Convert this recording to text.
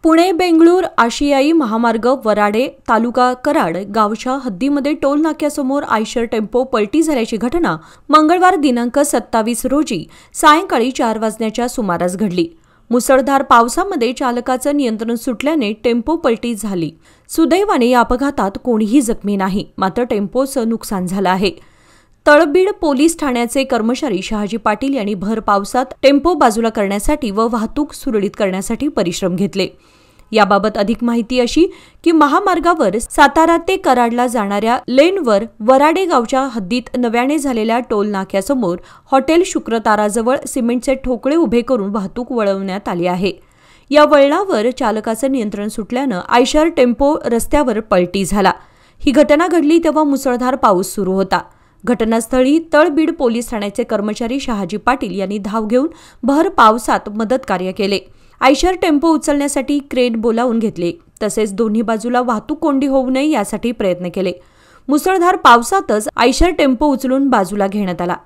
पुणे बेंगळूर आशियाई महामार्ग वराडे तालुका कराड गावच्या हद्दीमध्ये टोल नाक्यासमोर आयशर टेम्पो पलटी झाल्याची घटना मंगळवार दिनांक 27 रोजी सायंकाळी 4 वाजण्याच्या सुमारास घडली। मुसळधार पावसामध्ये चालकाचं नियंत्रण सुटल्याने टेम्पो पलटी झाली। सुदैवाने या अपघातात कोणीही जखमी नाही, मात्र टेम्पोचं नुकसान झालं आहे। तळबीड पोलीस ठाण्याचे कर्मचारी शहाजी पाटील यांनी भर पावसात टेम्पो बाजूला करण्यासाठी व वाहतूक सुरळीत करण्यासाठी परिश्रम घेतले। याबाबत अधिक माहिती अशी की महामार्गावर सातारा ते कराडला जाणाऱ्या लेनवर वराडे गावच्या हद्दीत नव्याने झालेल्या टोल नाक्यासमोर हॉटेल शुक्रताराजवळ सिमेंटचे ठोकळे उभे करून वाहतूक वळवण्यात आली आहे। या वळणावर चालकाचं नियंत्रण सुटल्यानं आयशर टेम्पो रस्त्यावर पलटी झाला। ही घटना घडली तेव्हा मुसळधार पाऊस सुरू होता। घटनास्थळी तळबीड पोलीस ठाण्याचे कर्मचारी शहाजी पाटील यांनी धाव घेऊन भर पावसात मदत कार्य केले। आयशर टेम्पो उचलण्यासाठी क्रेन बोलावून घेतले, तसेच दोन्ही बाजूला वाहतूक कोंडी होऊ नये यासाठी प्रयत्न केले। मुसळधार पावसातच आयशर टेम्पो उचलून बाजूला घेण्यात आला।